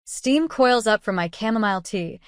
Steam coils up from my chamomile tea,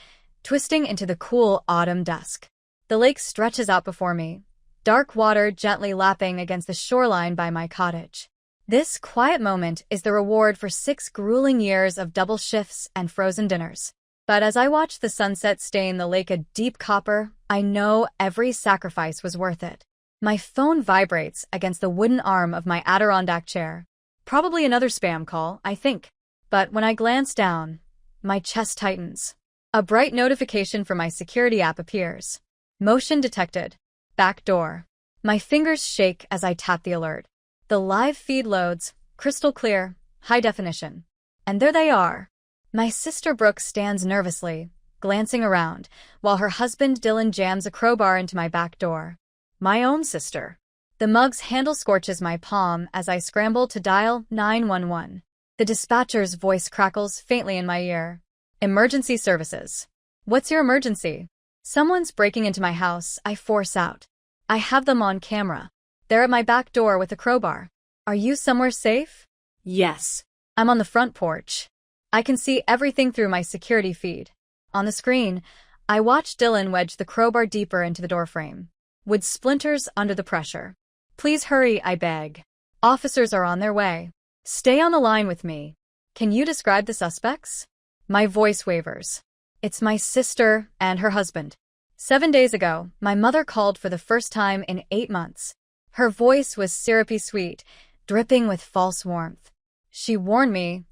twisting into the cool autumn dusk. The lake stretches out before me, dark water gently lapping against the shoreline by my cottage. This quiet moment is the reward for 6 grueling years of double shifts and frozen dinners. But as I watch the sunset stain the lake a deep copper, I know every sacrifice was worth it. My phone vibrates against the wooden arm of my Adirondack chair. Probably another spam call, I think. But when I glance down, my chest tightens. A bright notification from my security app appears. Motion detected. Back door. My fingers shake as I tap the alert. The live feed loads, crystal clear, high definition. And there they are. My sister Brooke stands nervously, glancing around, while her husband Dylan jams a crowbar into my back door. My own sister. The mug's handle scorches my palm as I scramble to dial 911. The dispatcher's voice crackles faintly in my ear. Emergency services. What's your emergency? Someone's breaking into my house, I force out. I have them on camera. They're at my back door with a crowbar. Are you somewhere safe? Yes. I'm on the front porch. I can see everything through my security feed. On the screen, I watch Dylan wedge the crowbar deeper into the doorframe. Wood splinters under the pressure. Please hurry, I beg. Officers are on their way. Stay on the line with me. Can you describe the suspects? My voice wavers. It's my sister and her husband. 7 days ago, my mother called for the first time in 8 months. Her voice was syrupy sweet, dripping with false warmth. She warned me.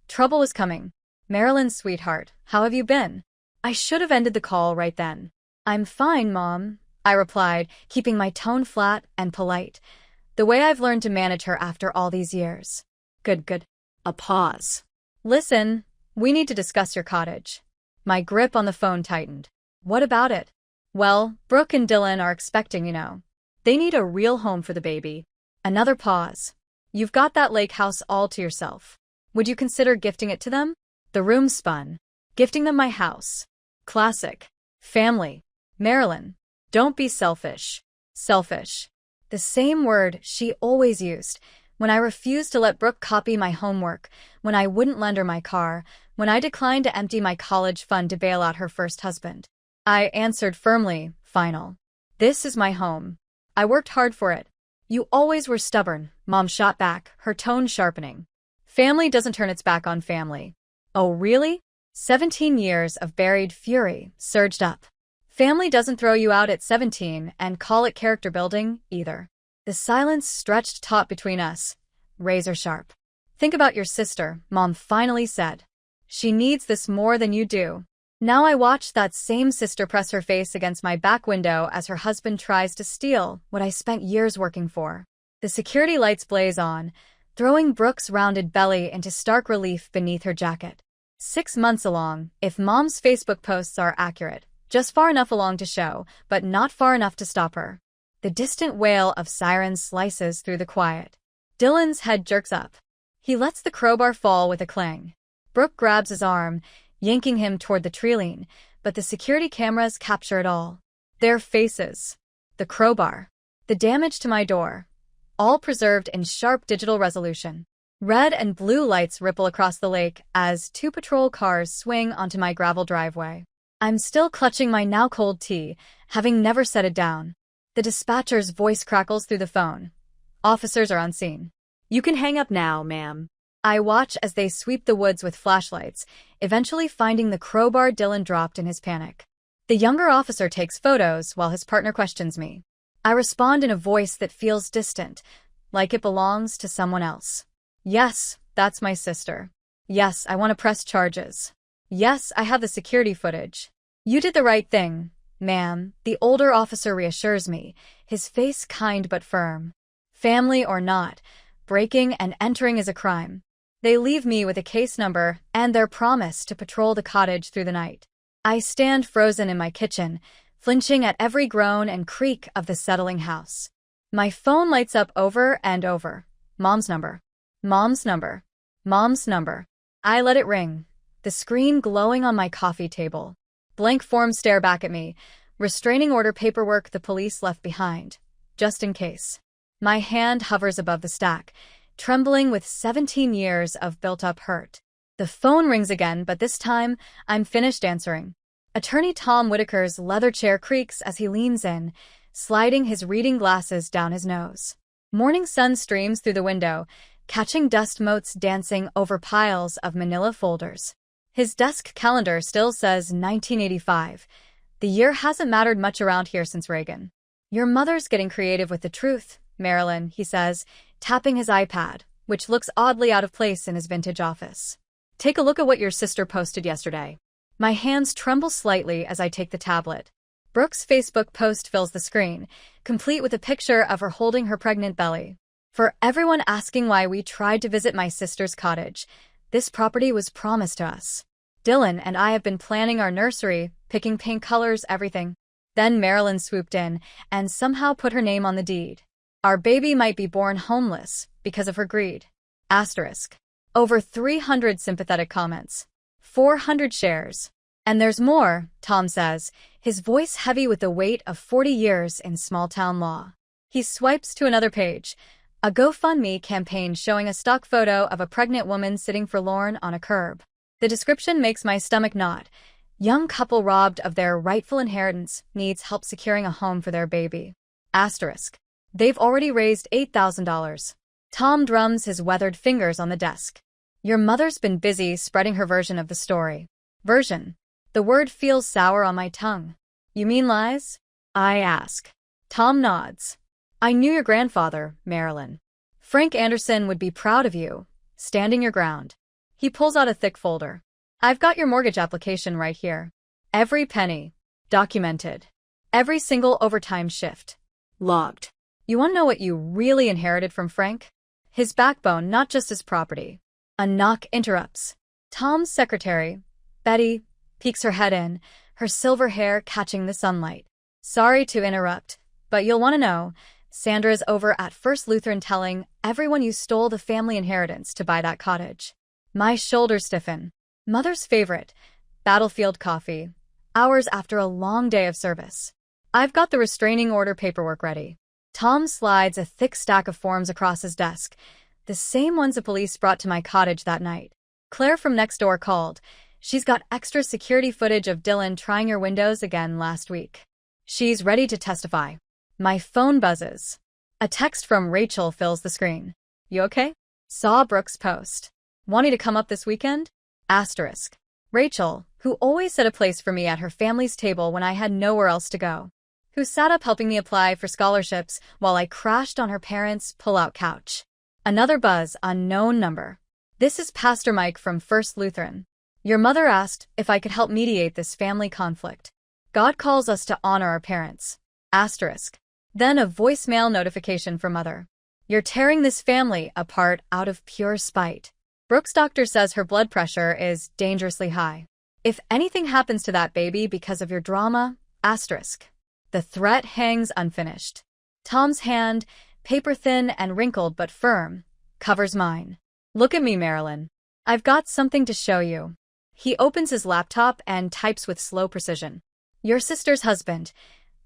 Trouble was coming. Marilyn, sweetheart, how have you been? I should have ended the call right then. I'm fine, Mom, I replied, keeping my tone flat and polite, the way I've learned to manage her after all these years. Good. A pause. Listen, we need to discuss your cottage. My grip on the phone tightened. What about it? Well, Brooke and Dylan are expecting, They need a real home for the baby. Another pause. You've got that lake house all to yourself. Would you consider gifting it to them? The room spun. Gifting them my house. Classic. Family. Marilyn. Don't be selfish. Selfish. The same word she always used. When I refused to let Brooke copy my homework, when I wouldn't lend her my car, when I declined to empty my college fund to bail out her first husband. I answered firmly, final. This is my home. I worked hard for it. You always were stubborn, Mom shot back, her tone sharpening. Family doesn't turn its back on family. Oh, really? 17 years of buried fury surged up. Family doesn't throw you out at 17 and call it character building, either. The silence stretched taut between us, razor sharp. Think about your sister, Mom finally said. She needs this more than you do. Now I watch that same sister press her face against my back window as her husband tries to steal what I spent years working for. The security lights blaze on, throwing Brooke's rounded belly into stark relief beneath her jacket. 6 months along, if Mom's Facebook posts are accurate, just far enough along to show, but not far enough to stop her. The distant wail of sirens slices through the quiet. Dylan's head jerks up. He lets the crowbar fall with a clang. Brooke grabs his arm, yanking him toward the treeline, but the security cameras capture it all. Their faces. The crowbar. The damage to my door. All preserved in sharp digital resolution. Red and blue lights ripple across the lake as 2 patrol cars swing onto my gravel driveway. I'm still clutching my now cold tea, having never set it down. The dispatcher's voice crackles through the phone. Officers are on scene. You can hang up now, ma'am. I watch as they sweep the woods with flashlights, eventually finding the crowbar Dylan dropped in his panic. The younger officer takes photos while his partner questions me. I respond in a voice that feels distant, like it belongs to someone else. Yes, that's my sister. Yes, I want to press charges. Yes, I have the security footage. You did the right thing, ma'am, the older officer reassures me, his face kind but firm. Family or not, breaking and entering is a crime. They leave me with a case number and their promise to patrol the cottage through the night. I stand frozen in my kitchen, flinching at every groan and creak of the settling house. My phone lights up over and over. Mom's number. Mom's number. Mom's number. I let it ring, the screen glowing on my coffee table. Blank forms stare back at me, restraining order paperwork the police left behind, just in case. My hand hovers above the stack, trembling with 17 years of built-up hurt. The phone rings again, but this time, I'm finished answering. Attorney Tom Whitaker's leather chair creaks as he leans in, sliding his reading glasses down his nose. Morning sun streams through the window, catching dust motes dancing over piles of manila folders. His desk calendar still says 1985. The year hasn't mattered much around here since Reagan. Your mother's getting creative with the truth, Marilyn, he says, tapping his iPad, which looks oddly out of place in his vintage office. Take a look at what your sister posted yesterday. My hands tremble slightly as I take the tablet. Brooke's Facebook post fills the screen, complete with a picture of her holding her pregnant belly. For everyone asking why we tried to visit my sister's cottage, this property was promised to us. Dylan and I have been planning our nursery, picking paint colors, everything. Then Marilyn swooped in and somehow put her name on the deed. Our baby might be born homeless because of her greed. Asterisk. Over 300 sympathetic comments. 400 shares. And there's more, Tom says, his voice heavy with the weight of 40 years in small-town law. He swipes to another page, a GoFundMe campaign showing a stock photo of a pregnant woman sitting forlorn on a curb. The description makes my stomach knot. Young couple robbed of their rightful inheritance needs help securing a home for their baby. Asterisk. They've already raised $8,000. Tom drums his weathered fingers on the desk. Your mother's been busy spreading her version of the story. Version. The word feels sour on my tongue. You mean lies? I ask. Tom nods. I knew your grandfather, Marilyn. Frank Anderson would be proud of you, standing your ground. He pulls out a thick folder. I've got your mortgage application right here. Every penny. Documented. Every single overtime shift. Logged. You want to know what you really inherited from Frank? His backbone, not just his property. A knock interrupts. Tom's secretary, Betty, peeks her head in, her silver hair catching the sunlight. Sorry to interrupt, but you'll want to know, Sandra's over at First Lutheran telling everyone you stole the family inheritance to buy that cottage. My shoulders stiffen. Mother's favorite, battlefield coffee, hours after a long day of service. I've got the restraining order paperwork ready. Tom slides a thick stack of forms across his desk, the same ones the police brought to my cottage that night. Claire from next door called. She's got extra security footage of Dylan trying your windows again last week. She's ready to testify. My phone buzzes. A text from Rachel fills the screen. You okay? Saw Brooke's post. Wanting to come up this weekend? Asterisk. Rachel, who always set a place for me at her family's table when I had nowhere else to go. Who sat up helping me apply for scholarships while I crashed on her parents' pull-out couch. Another buzz, unknown number. This is Pastor Mike from First Lutheran. Your mother asked if I could help mediate this family conflict. God calls us to honor our parents. Asterisk. Then a voicemail notification from mother. You're tearing this family apart out of pure spite. Brooke's doctor says her blood pressure is dangerously high. If anything happens to that baby because of your drama, asterisk. The threat hangs unfinished. Tom's hand, paper-thin and wrinkled but firm, covers mine. Look at me, Marilyn. I've got something to show you. He opens his laptop and types with slow precision. Your sister's husband.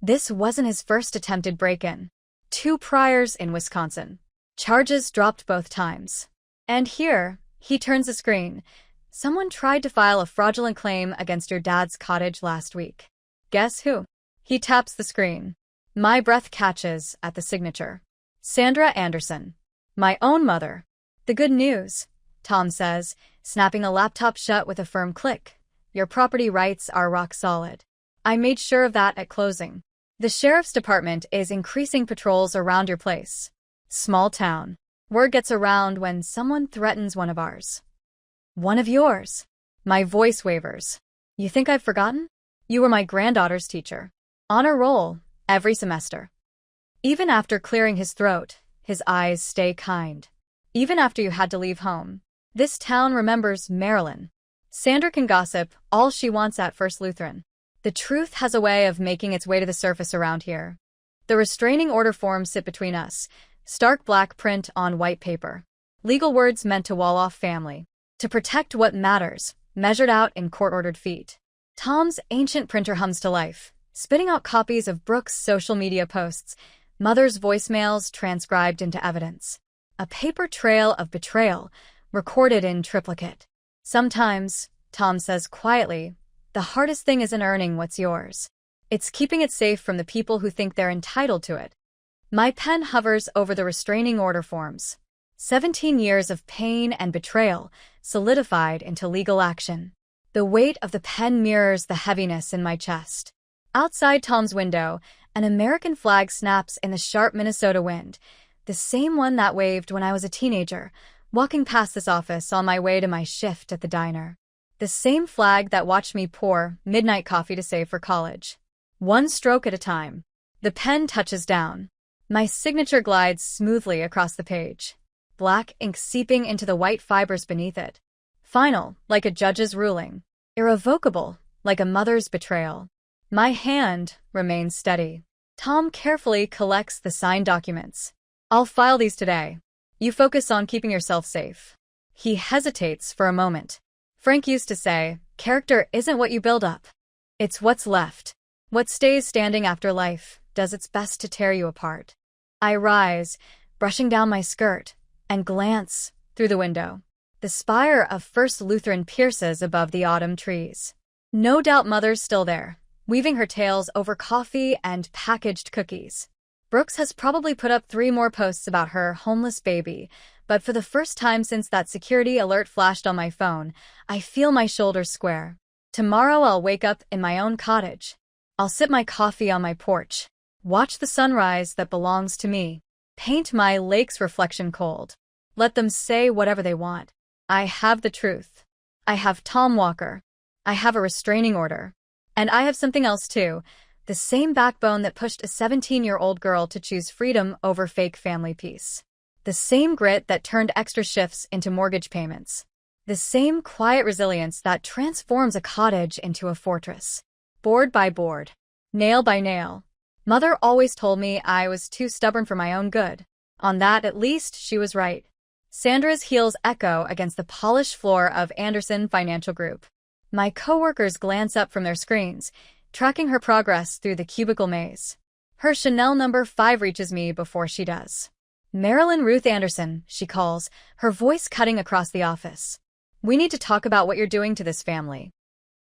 This wasn't his first attempted break-in. 2 priors in Wisconsin. Charges dropped both times. And here, he turns the screen. Someone tried to file a fraudulent claim against your dad's cottage last week. Guess who? He taps the screen. My breath catches at the signature. Sandra Anderson. My own mother. The good news, Tom says, snapping a laptop shut with a firm click. Your property rights are rock solid. I made sure of that at closing. The sheriff's department is increasing patrols around your place. Small town. Word gets around when someone threatens one of ours. One of yours. My voice wavers. You think I've forgotten? You were my granddaughter's teacher. Honor roll, every semester. Even after clearing his throat, his eyes stay kind. Even after you had to leave home, this town remembers Marilyn. Sandra can gossip all she wants at First Lutheran. The truth has a way of making its way to the surface around here. The restraining order forms sit between us, stark black print on white paper. Legal words meant to wall off family. To protect what matters, measured out in court-ordered feet. Tom's ancient printer hums to life, spitting out copies of Brooke's social media posts, mother's voicemails transcribed into evidence. A paper trail of betrayal, recorded in triplicate. Sometimes, Tom says quietly, the hardest thing isn't earning what's yours. It's keeping it safe from the people who think they're entitled to it. My pen hovers over the restraining order forms. 17 years of pain and betrayal solidified into legal action. The weight of the pen mirrors the heaviness in my chest. Outside Tom's window, an American flag snaps in the sharp Minnesota wind, the same one that waved when I was a teenager, walking past this office on my way to my shift at the diner. The same flag that watched me pour midnight coffee to save for college. One stroke at a time. The pen touches down. My signature glides smoothly across the page. Black ink seeping into the white fibers beneath it. Final, like a judge's ruling. Irrevocable, like a mother's betrayal. My hand remains steady. Tom carefully collects the signed documents. I'll file these today. You focus on keeping yourself safe. He hesitates for a moment. Frank used to say, character isn't what you build up. It's what's left. What stays standing after life does its best to tear you apart. I rise, brushing down my skirt, and glance through the window. The spire of First Lutheran pierces above the autumn trees. No doubt Mother's still there, weaving her tales over coffee and packaged cookies. Brooks has probably put up 3 more posts about her homeless baby, but for the first time since that security alert flashed on my phone, I feel my shoulders square. Tomorrow I'll wake up in my own cottage. I'll sip my coffee on my porch, watch the sunrise that belongs to me, paint my lake's reflection cold. Let them say whatever they want. I have the truth. I have Tom Walker. I have a restraining order. And I have something else too, the same backbone that pushed a 17-year-old girl to choose freedom over fake family peace. The same grit that turned extra shifts into mortgage payments. The same quiet resilience that transforms a cottage into a fortress. Board by board. Nail by nail. Mother always told me I was too stubborn for my own good. On that, at least, she was right. Sandra's heels echo against the polished floor of Anderson Financial Group. My coworkers glance up from their screens, tracking her progress through the cubicle maze. Her Chanel number 5 reaches me before she does. Marilyn Ruth Anderson, she calls, her voice cutting across the office. We need to talk about what you're doing to this family.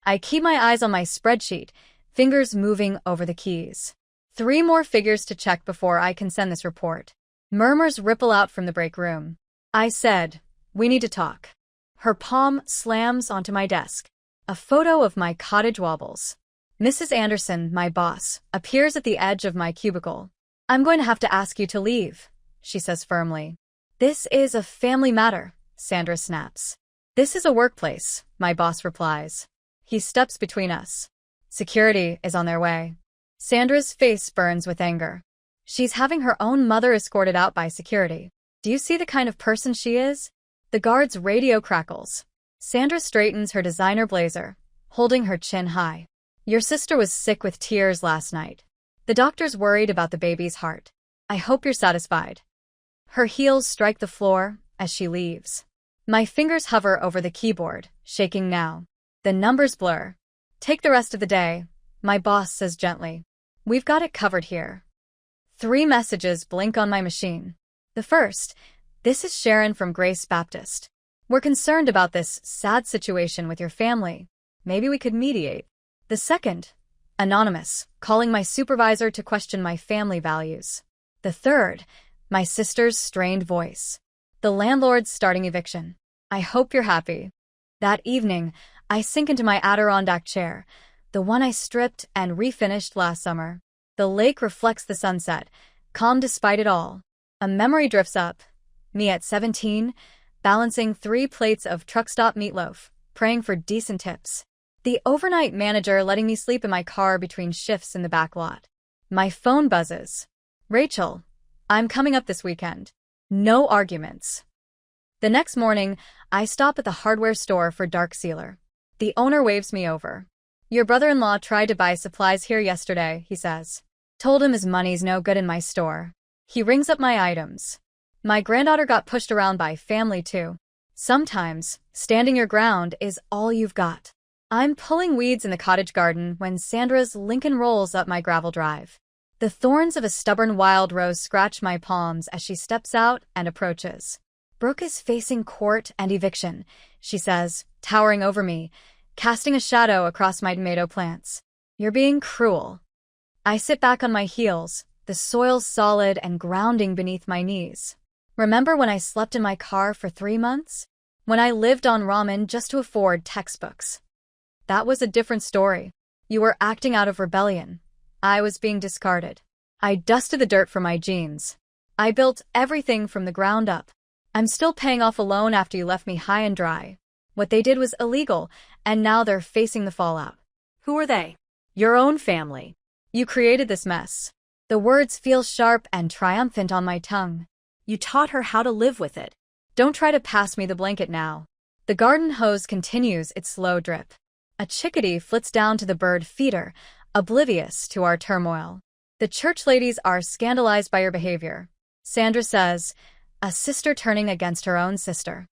I keep my eyes on my spreadsheet, fingers moving over the keys. 3 more figures to check before I can send this report. Murmurs ripple out from the break room. I said, we need to talk. Her palm slams onto my desk. A photo of my cottage wobbles. Mrs. Anderson, my boss, appears at the edge of my cubicle. I'm going to have to ask you to leave, she says firmly. This is a family matter, Sandra snaps. This is a workplace, my boss replies. He steps between us. Security is on their way. Sandra's face burns with anger. She's having her own mother escorted out by security. Do you see the kind of person she is? The guard's radio crackles. Sandra straightens her designer blazer, holding her chin high. Your sister was sick with tears last night. The doctor's worried about the baby's heart. I hope you're satisfied. Her heels strike the floor as she leaves. My fingers hover over the keyboard, shaking now. The numbers blur. Take the rest of the day, my boss says gently. We've got it covered here. 3 messages blink on my machine. The first, this is Sharon from Grace Baptist. We're concerned about this sad situation with your family. Maybe we could mediate. The second, anonymous, calling my supervisor to question my family values. The third, my sister's strained voice. The landlord's starting eviction. I hope you're happy. That evening, I sink into my Adirondack chair, the one I stripped and refinished last summer. The lake reflects the sunset, calm despite it all. A memory drifts up. Me at 17, balancing 3 plates of truck stop meatloaf, praying for decent tips. The overnight manager letting me sleep in my car between shifts in the back lot. My phone buzzes. Rachel, I'm coming up this weekend. No arguments. The next morning, I stop at the hardware store for Dark Sealer. The owner waves me over. Your brother-in-law tried to buy supplies here yesterday, he says. Told him his money's no good in my store. He rings up my items. My granddaughter got pushed around by family too. Sometimes, standing your ground is all you've got. I'm pulling weeds in the cottage garden when Sandra's Lincoln rolls up my gravel drive. The thorns of a stubborn wild rose scratch my palms as she steps out and approaches. Brooke is facing court and eviction, she says, towering over me, casting a shadow across my tomato plants. You're being cruel. I sit back on my heels, the soil solid and grounding beneath my knees. Remember when I slept in my car for 3 months? When I lived on ramen just to afford textbooks? That was a different story. You were acting out of rebellion. I was being discarded. I dusted the dirt from my jeans. I built everything from the ground up. I'm still paying off a loan after you left me high and dry. What they did was illegal, and now they're facing the fallout. Who are they? Your own family. You created this mess. The words feel sharp and triumphant on my tongue. You taught her how to live with it. Don't try to pass me the blanket now. The garden hose continues its slow drip. A chickadee flits down to the bird feeder, oblivious to our turmoil. The church ladies are scandalized by your behavior. Sandra says, a sister turning against her own sister.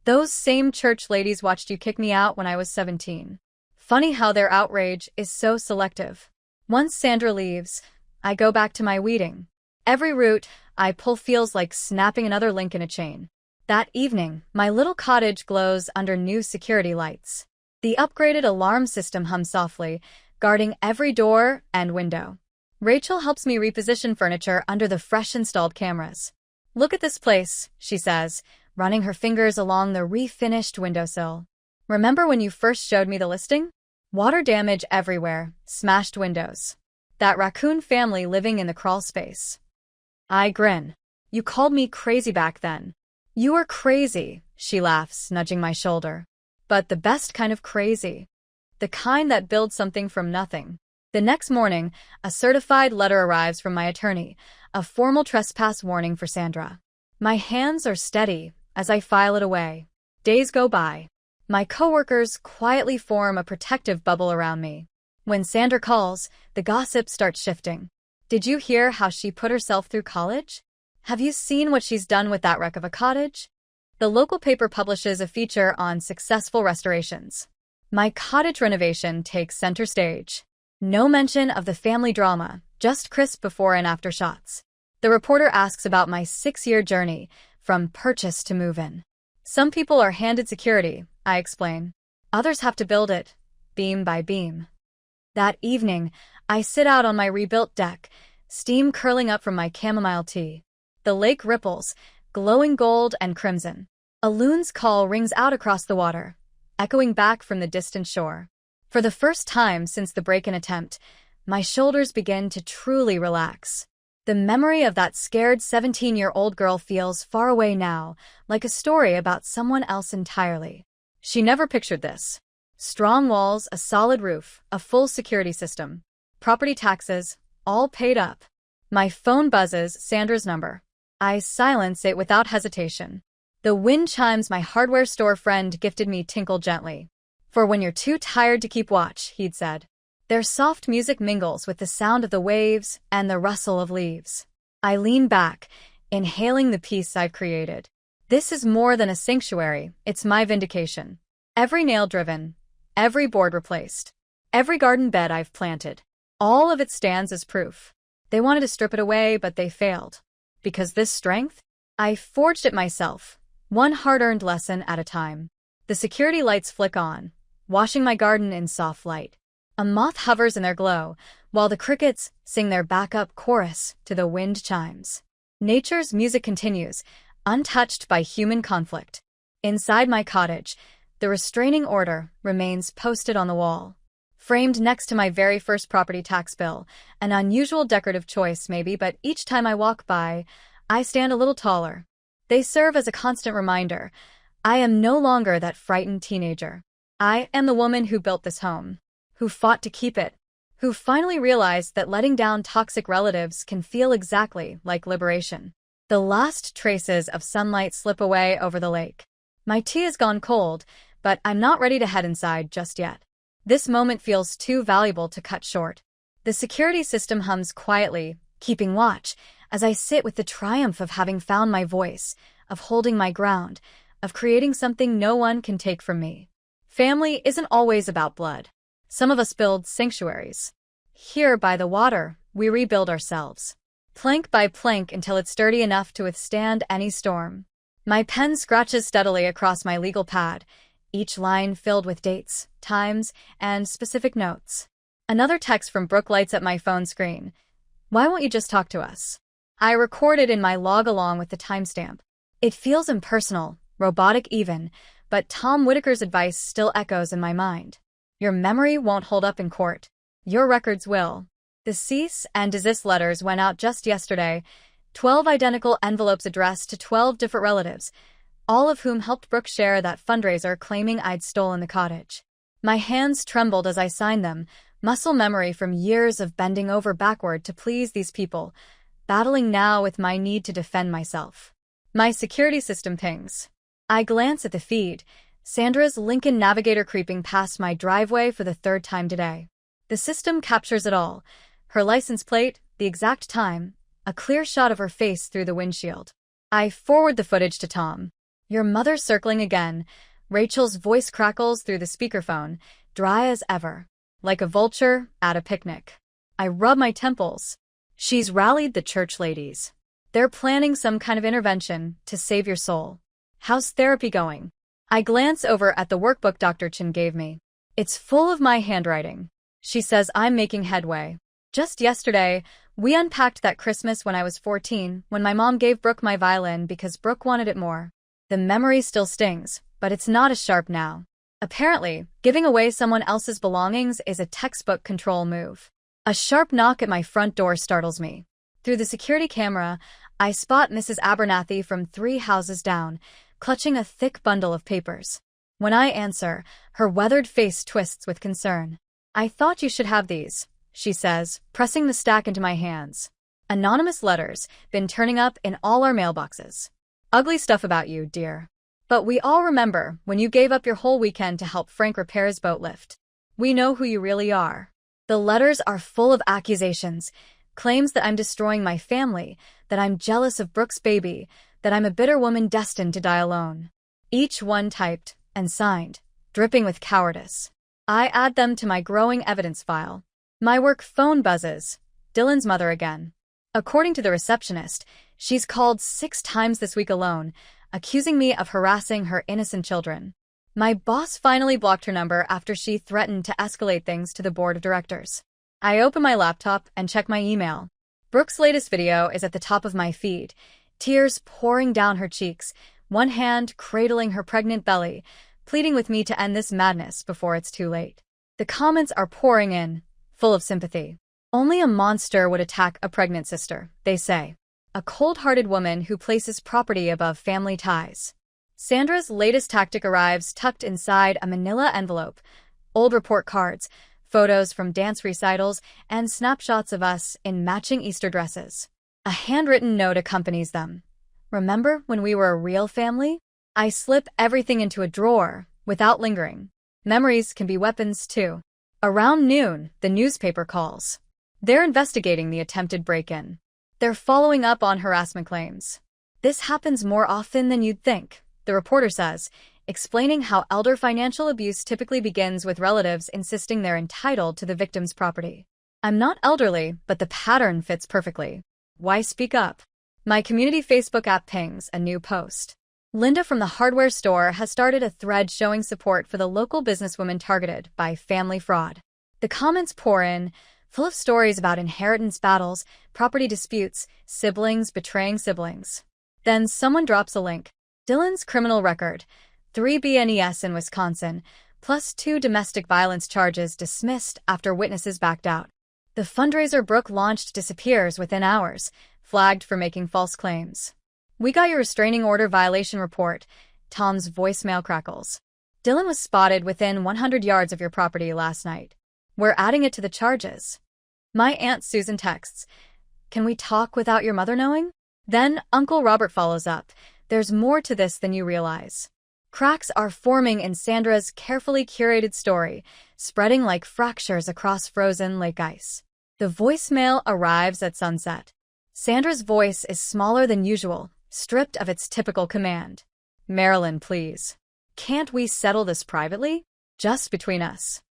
Those same church ladies watched you kick me out when I was 17. Funny how their outrage is so selective. Once Sandra leaves, I go back to my weeding. Every root I pull feels like snapping another link in a chain. That evening, my little cottage glows under new security lights. The upgraded alarm system hums softly, guarding every door and window. Rachel helps me reposition furniture under the fresh installed cameras. Look at this place, she says, running her fingers along the refinished windowsill. Remember when you first showed me the listing? Water damage everywhere, smashed windows. That raccoon family living in the crawl space. I grin. You called me crazy back then. You were crazy, she laughs, nudging my shoulder. But the best kind of crazy. The kind that builds something from nothing. The next morning, a certified letter arrives from my attorney, a formal trespass warning for Sandra. My hands are steady as I file it away. Days go by. My coworkers quietly form a protective bubble around me. When Sandra calls, the gossip starts shifting. Did you hear how she put herself through college? Have you seen what she's done with that wreck of a cottage? The local paper publishes a feature on successful restorations. My cottage renovation takes center stage. No mention of the family drama, just crisp before and after shots. The reporter asks about my 6-year journey, from purchase to move-in. Some people are handed security, I explain. Others have to build it, beam by beam. That evening, I sit out on my rebuilt deck, steam curling up from my chamomile tea. The lake ripples, glowing gold and crimson. A loon's call rings out across the water, echoing back from the distant shore. For the first time since the break-in attempt, my shoulders begin to truly relax. The memory of that scared 17-year-old girl feels far away now, like a story about someone else entirely. She never pictured this. Strong walls, a solid roof, a full security system. Property taxes, all paid up. My phone buzzes, Sandra's number. I silence it without hesitation. The wind chimes my hardware store friend gifted me tinkle gently. For when you're too tired to keep watch, he'd said. Their soft music mingles with the sound of the waves and the rustle of leaves. I lean back, inhaling the peace I've created. This is more than a sanctuary, it's my vindication. Every nail driven, every board replaced, every garden bed I've planted, all of it stands as proof. They wanted to strip it away, but they failed. Because this strength? I forged it myself, one hard-earned lesson at a time. The security lights flick on, washing my garden in soft light. A moth hovers in their glow, while the crickets sing their backup chorus to the wind chimes. Nature's music continues, untouched by human conflict. Inside my cottage, the restraining order remains posted on the wall. Framed next to my very first property tax bill, an unusual decorative choice maybe, but each time I walk by, I stand a little taller. They serve as a constant reminder. I am no longer that frightened teenager. I am the woman who built this home, who fought to keep it, who finally realized that letting down toxic relatives can feel exactly like liberation. The last traces of sunlight slip away over the lake. My tea has gone cold, but I'm not ready to head inside just yet. This moment feels too valuable to cut short. The security system hums quietly, keeping watch, as I sit with the triumph of having found my voice, of holding my ground, of creating something no one can take from me. Family isn't always about blood. Some of us build sanctuaries. Here, by the water, we rebuild ourselves. Plank by plank until it's sturdy enough to withstand any storm. My pen scratches steadily across my legal pad, each line filled with dates, times, and specific notes. Another text from Brooke lights up my phone screen. Why won't you just talk to us? I record it in my log along with the timestamp. It feels impersonal, robotic even, but Tom Whitaker's advice still echoes in my mind. Your memory won't hold up in court. Your records will. The cease and desist letters went out just yesterday, 12 identical envelopes addressed to 12 different relatives, all of whom helped Brooke share that fundraiser claiming I'd stolen the cottage. My hands trembled as I signed them, muscle memory from years of bending over backward to please these people, battling now with my need to defend myself. My security system pings. I glance at the feed, Sandra's Lincoln Navigator creeping past my driveway for the third time today. The system captures it all. Her license plate, the exact time, a clear shot of her face through the windshield. I forward the footage to Tom. Your mother's circling again. Rachel's voice crackles through the speakerphone, dry as ever, like a vulture at a picnic. I rub my temples. She's rallied the church ladies. They're planning some kind of intervention to save your soul. How's therapy going? I glance over at the workbook Dr. Chin gave me. It's full of my handwriting. She says I'm making headway. Just yesterday, we unpacked that Christmas when I was 14, when my mom gave Brooke my violin because Brooke wanted it more. The memory still stings, but it's not as sharp now. Apparently, giving away someone else's belongings is a textbook control move. A sharp knock at my front door startles me. Through the security camera, I spot Mrs. Abernathy from 3 houses down, clutching a thick bundle of papers. When I answer, her weathered face twists with concern. I thought you should have these, she says, pressing the stack into my hands. Anonymous letters, been turning up in all our mailboxes. Ugly stuff about you, dear. But we all remember when you gave up your whole weekend to help Frank repair his boat lift. We know who you really are. The letters are full of accusations, claims that I'm destroying my family, that I'm jealous of Brooke's baby, that I'm a bitter woman destined to die alone. Each one typed and signed, dripping with cowardice. I add them to my growing evidence file. My work phone buzzes. Dylan's mother again. According to the receptionist, she's called 6 times this week alone, accusing me of harassing her innocent children. My boss finally blocked her number after she threatened to escalate things to the board of directors. I open my laptop and check my email. Brooke's latest video is at the top of my feed, tears pouring down her cheeks, one hand cradling her pregnant belly, pleading with me to end this madness before it's too late. The comments are pouring in, full of sympathy. Only a monster would attack a pregnant sister, they say. A cold-hearted woman who places property above family ties. Sandra's latest tactic arrives tucked inside a manila envelope. Old report cards, photos from dance recitals, and snapshots of us in matching Easter dresses. A handwritten note accompanies them. Remember when we were a real family? I slip everything into a drawer, without lingering. Memories can be weapons, too. Around noon, the newspaper calls. They're investigating the attempted break-in. They're following up on harassment claims. This happens more often than you'd think, the reporter says, explaining how elder financial abuse typically begins with relatives insisting they're entitled to the victim's property. I'm not elderly, but the pattern fits perfectly. Why speak up? My community Facebook app pings a new post. Linda from the hardware store has started a thread showing support for the local businesswoman targeted by family fraud. The comments pour in, full of stories about inheritance battles, property disputes, siblings betraying siblings. Then someone drops a link. Dylan's criminal record, 3 BNES in Wisconsin, plus 2 domestic violence charges dismissed after witnesses backed out. The fundraiser Brooke launched disappears within hours, flagged for making false claims. We got your restraining order violation report, Tom's voicemail crackles. Dylan was spotted within 100 yards of your property last night. We're adding it to the charges. My Aunt Susan texts, can we talk without your mother knowing? Then Uncle Robert follows up, there's more to this than you realize. Cracks are forming in Sandra's carefully curated story, spreading like fractures across frozen lake ice. The voicemail arrives at sunset. Sandra's voice is smaller than usual, stripped of its typical command. Marilyn, please. Can't we settle this privately? Just between us.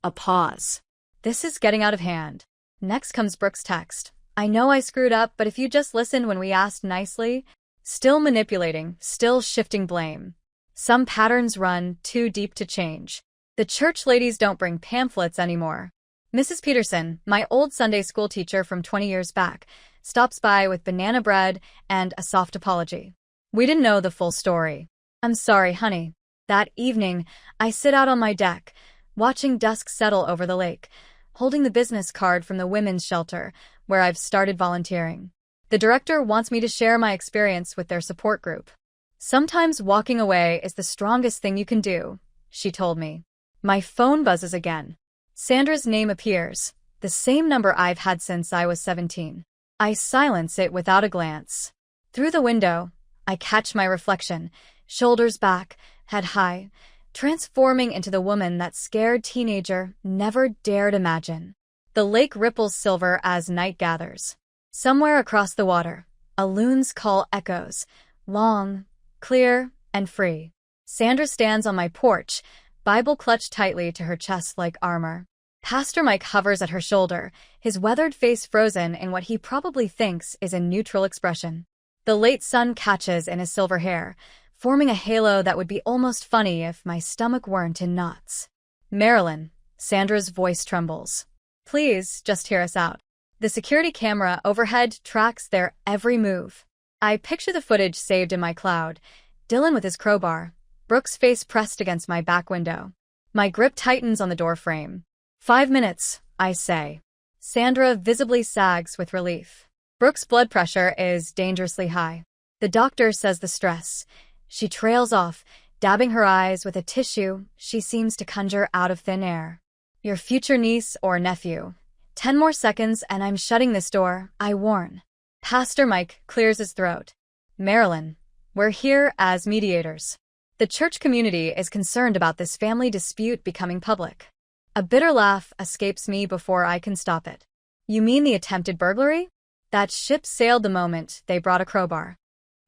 A pause. This is getting out of hand. Next comes Brooke's text. I know I screwed up, but if you just listened when we asked nicely. Still manipulating, still shifting blame. Some patterns run too deep to change. The church ladies don't bring pamphlets anymore. Mrs. Peterson, my old Sunday school teacher from 20 years back, stops by with banana bread and a soft apology. We didn't know the full story. I'm sorry, honey. That evening, I sit out on my deck, watching dusk settle over the lake, holding the business card from the women's shelter, where I've started volunteering. The director wants me to share my experience with their support group. Sometimes walking away is the strongest thing you can do, she told me. My phone buzzes again. Sandra's name appears, the same number I've had since I was 17. I silence it without a glance. Through the window, I catch my reflection, shoulders back, head high, transforming into the woman that scared teenager never dared imagine. The lake ripples silver as night gathers. Somewhere across the water, a loon's call echoes, long, clear, and free. Sandra stands on my porch, Bible clutched tightly to her chest like armor. Pastor Mike hovers at her shoulder, his weathered face frozen in what he probably thinks is a neutral expression. The late sun catches in his silver hair, forming a halo that would be almost funny if my stomach weren't in knots. Marilyn, Sandra's voice trembles. Please, just hear us out. The security camera overhead tracks their every move. I picture the footage saved in my cloud. Dylan with his crowbar, Brooke's face pressed against my back window. My grip tightens on the door frame. 5 minutes, I say. Sandra visibly sags with relief. Brooke's blood pressure is dangerously high. The doctor says the stress. She trails off, dabbing her eyes with a tissue she seems to conjure out of thin air. Your future niece or nephew. 10 more seconds and I'm shutting this door, I warn. Pastor Mike clears his throat. Marilyn, we're here as mediators. The church community is concerned about this family dispute becoming public. A bitter laugh escapes me before I can stop it. You mean the attempted burglary? That ship sailed the moment they brought a crowbar.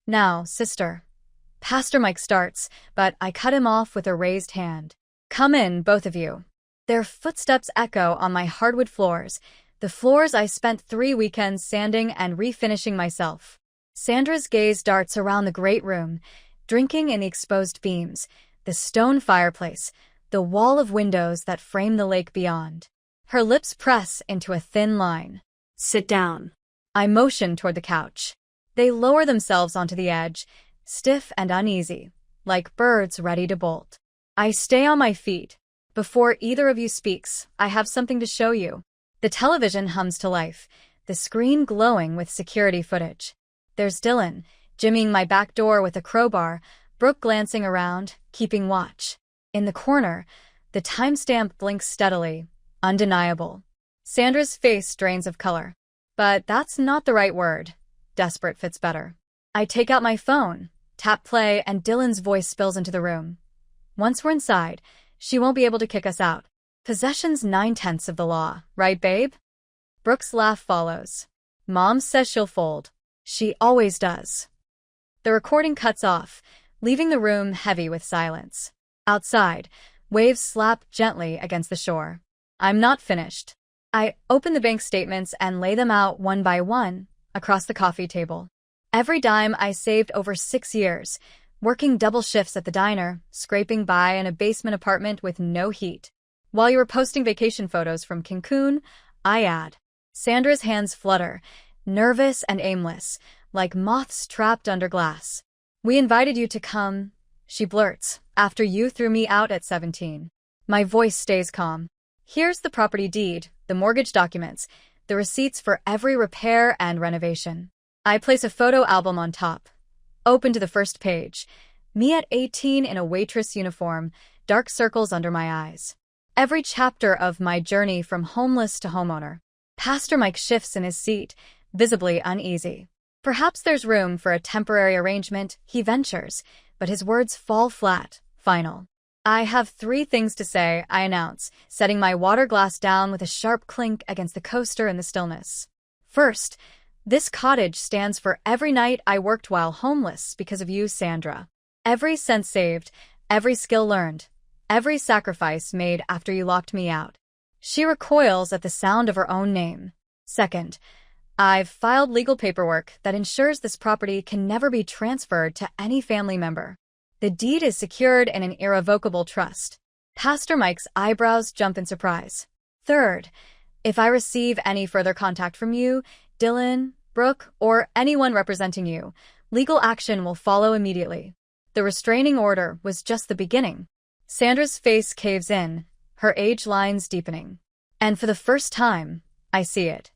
Now, sister. Pastor Mike starts, but I cut him off with a raised hand. Come in, both of you. Their footsteps echo on my hardwood floors, the floors I spent 3 weekends sanding and refinishing myself. Sandra's gaze darts around the great room, drinking in the exposed beams, the stone fireplace, the wall of windows that frame the lake beyond. Her lips press into a thin line. Sit down. I motion toward the couch. They lower themselves onto the edge, stiff and uneasy, like birds ready to bolt. I stay on my feet. Before either of you speaks, I have something to show you. The television hums to life, the screen glowing with security footage. There's Dylan, jimmying my back door with a crowbar, Brooke glancing around, keeping watch. In the corner, the timestamp blinks steadily, undeniable. Sandra's face drains of color. But that's not the right word. Desperate fits better. I take out my phone, tap play, and Dylan's voice spills into the room. Once we're inside, she won't be able to kick us out. Possession's 9/10 of the law, right, babe? Brooke's laugh follows. Mom says she'll fold. She always does. The recording cuts off, leaving the room heavy with silence. Outside, waves slap gently against the shore. I'm not finished. I open the bank statements and lay them out one by one across the coffee table. Every dime I saved over 6 years, working double shifts at the diner, scraping by in a basement apartment with no heat. While you were posting vacation photos from Cancun, I add. Sandra's hands flutter, nervous and aimless, like moths trapped under glass. We invited you to come, she blurts, after you threw me out at 17. My voice stays calm. Here's the property deed, the mortgage documents, the receipts for every repair and renovation. I place a photo album on top. Open to the first page. Me at 18 in a waitress uniform, dark circles under my eyes. Every chapter of my journey from homeless to homeowner. Pastor Mike shifts in his seat, visibly uneasy. Perhaps there's room for a temporary arrangement, he ventures, but his words fall flat, final. I have 3 things to say, I announce, setting my water glass down with a sharp clink against the coaster in the stillness. First, this cottage stands for every night I worked while homeless because of you, Sandra. Every cent saved, every skill learned, every sacrifice made after you locked me out. She recoils at the sound of her own name. Second, I've filed legal paperwork that ensures this property can never be transferred to any family member. The deed is secured in an irrevocable trust. Pastor Mike's eyebrows jump in surprise. Third, if I receive any further contact from you, Dylan, Brooke, or anyone representing you, legal action will follow immediately. The restraining order was just the beginning. Sandra's face caves in, her age lines deepening. And for the first time, I see it.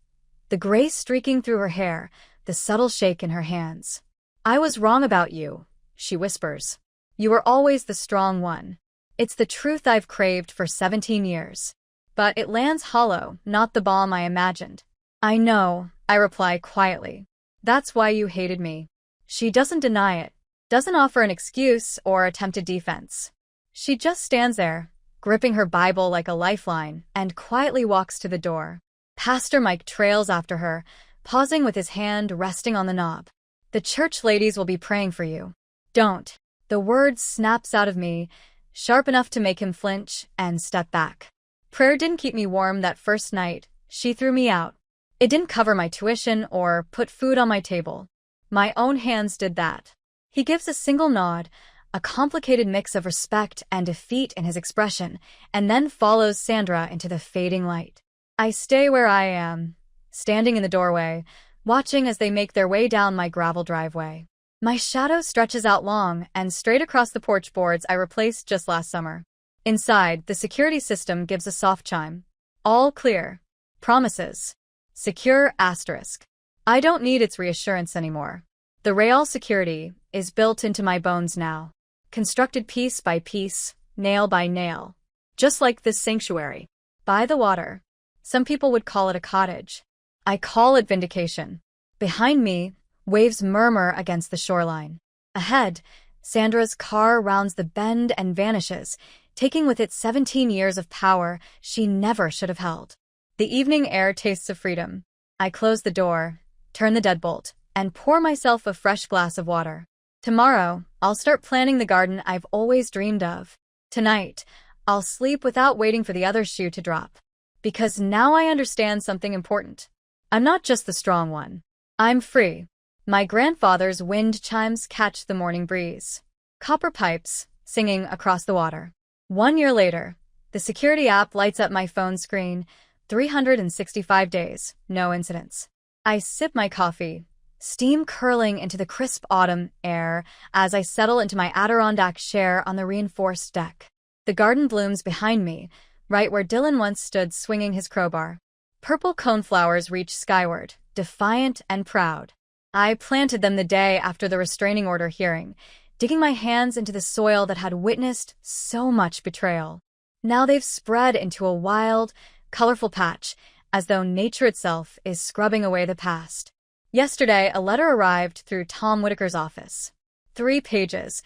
The gray streaking through her hair, the subtle shake in her hands. I was wrong about you, she whispers. You were always the strong one. It's the truth I've craved for 17 years. But it lands hollow, not the bomb I imagined. I know, I reply quietly. That's why you hated me. She doesn't deny it, doesn't offer an excuse or attempt a defense. She just stands there, gripping her Bible like a lifeline, and quietly walks to the door. Pastor Mike trails after her, pausing with his hand resting on the knob. The church ladies will be praying for you. Don't. The word snaps out of me, sharp enough to make him flinch and step back. Prayer didn't keep me warm that first night. She threw me out. It didn't cover my tuition or put food on my table. My own hands did that. He gives a single nod, a complicated mix of respect and defeat in his expression, and then follows Sandra into the fading light. I stay where I am, standing in the doorway, watching as they make their way down my gravel driveway. My shadow stretches out long and straight across the porch boards I replaced just last summer. Inside, the security system gives a soft chime. All clear. Promises. Secure asterisk. I don't need its reassurance anymore. The Real security is built into my bones now. Constructed piece by piece, nail by nail. Just like this sanctuary. By the water. Some people would call it a cottage. I call it vindication. Behind me, waves murmur against the shoreline. Ahead, Sandra's car rounds the bend and vanishes, taking with it 17 years of power she never should have held. The evening air tastes of freedom. I close the door, turn the deadbolt, and pour myself a fresh glass of water. Tomorrow, I'll start planning the garden I've always dreamed of. Tonight, I'll sleep without waiting for the other shoe to drop. Because now I understand something important. I'm not just the strong one. I'm free. My grandfather's wind chimes catch the morning breeze. Copper pipes, singing across the water. 1 year later, the security app lights up my phone screen. 365 days, no incidents. I sip my coffee, steam curling into the crisp autumn air as I settle into my Adirondack chair on the reinforced deck. The garden blooms behind me, right where Dylan once stood swinging his crowbar. Purple coneflowers reach skyward, defiant and proud. I planted them the day after the restraining order hearing, digging my hands into the soil that had witnessed so much betrayal. Now they've spread into a wild, colorful patch, as though nature itself is scrubbing away the past. Yesterday, a letter arrived through Tom Whitaker's office. 3 pages,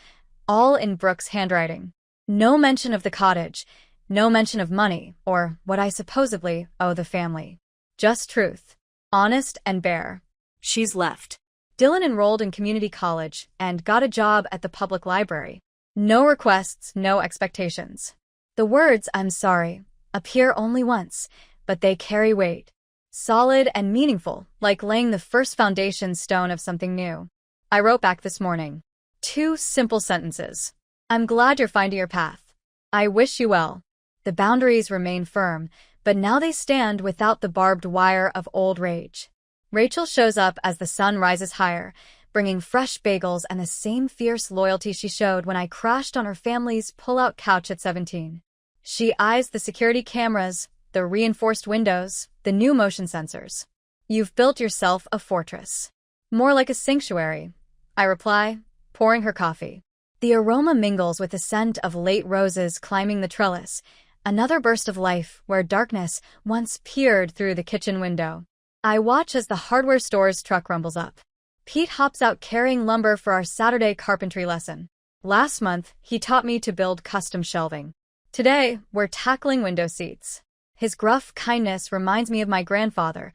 all in Brooke's handwriting. No mention of the cottage, no mention of money, or what I supposedly owe the family. Just truth. Honest and bare. She's left. Dylan enrolled in community college and got a job at the public library. No requests, no expectations. The words, "I'm sorry," appear only once, but they carry weight. Solid and meaningful, like laying the first foundation stone of something new. I wrote back this morning. 2 simple sentences. I'm glad you're finding your path. I wish you well. The boundaries remain firm, but now they stand without the barbed wire of old rage. Rachel shows up as the sun rises higher, bringing fresh bagels and the same fierce loyalty she showed when I crashed on her family's pull-out couch at 17. She eyes the security cameras, the reinforced windows, the new motion sensors. You've built yourself a fortress. More like a sanctuary, I reply, pouring her coffee. The aroma mingles with the scent of late roses climbing the trellis, another burst of life where darkness once peered through the kitchen window. I watch as the hardware store's truck rumbles up. Pete hops out carrying lumber for our Saturday carpentry lesson. Last month, he taught me to build custom shelving. Today, we're tackling window seats. His gruff kindness reminds me of my grandfather,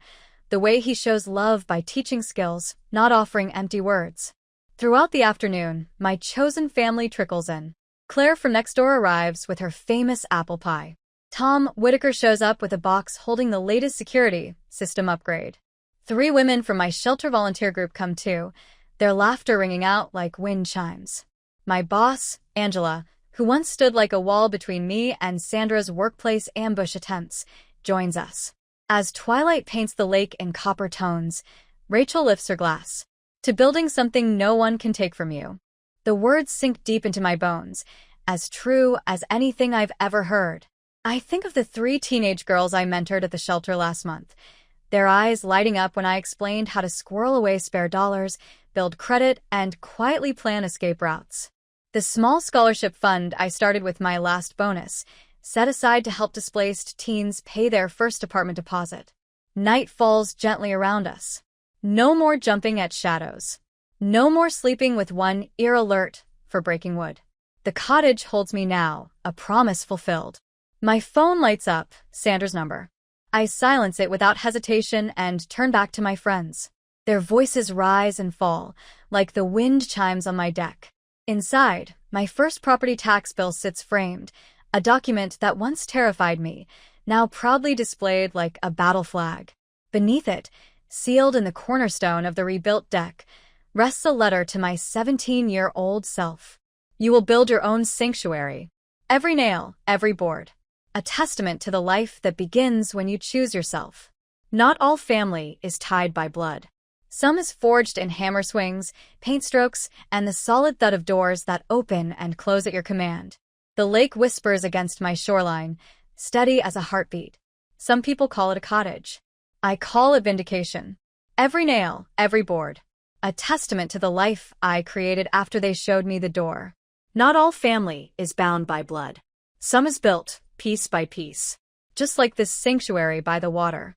the way he shows love by teaching skills, not offering empty words. Throughout the afternoon, my chosen family trickles in. Claire from next door arrives with her famous apple pie. Tom Whitaker shows up with a box holding the latest security system upgrade. 3 women from my shelter volunteer group come too, their laughter ringing out like wind chimes. My boss, Angela, who once stood like a wall between me and Sandra's workplace ambush attempts, joins us. As twilight paints the lake in copper tones, Rachel lifts her glass. To building something no one can take from you. The words sink deep into my bones, as true as anything I've ever heard. I think of the 3 teenage girls I mentored at the shelter last month, their eyes lighting up when I explained how to squirrel away spare dollars, build credit, and quietly plan escape routes. The small scholarship fund I started with my last bonus, set aside to help displaced teens pay their first apartment deposit. Night falls gently around us. No more jumping at shadows. No more sleeping with one ear alert for breaking wood. The cottage holds me now, a promise fulfilled. My phone lights up, Sandra's number. I silence it without hesitation and turn back to my friends. Their voices rise and fall, like the wind chimes on my deck. Inside, my first property tax bill sits framed, a document that once terrified me, now proudly displayed like a battle flag. Beneath it, sealed in the cornerstone of the rebuilt deck, rests a letter to my 17-year-old self. You will build your own sanctuary. Every nail, every board. A testament to the life that begins when you choose yourself. Not all family is tied by blood. Some is forged in hammer swings, paint strokes, and the solid thud of doors that open and close at your command. The lake whispers against my shoreline, steady as a heartbeat. Some people call it a cottage. I call it vindication. Every nail, every board. A testament to the life I created after they showed me the door. Not all family is bound by blood. Some is built, piece by piece. Just like this sanctuary by the water.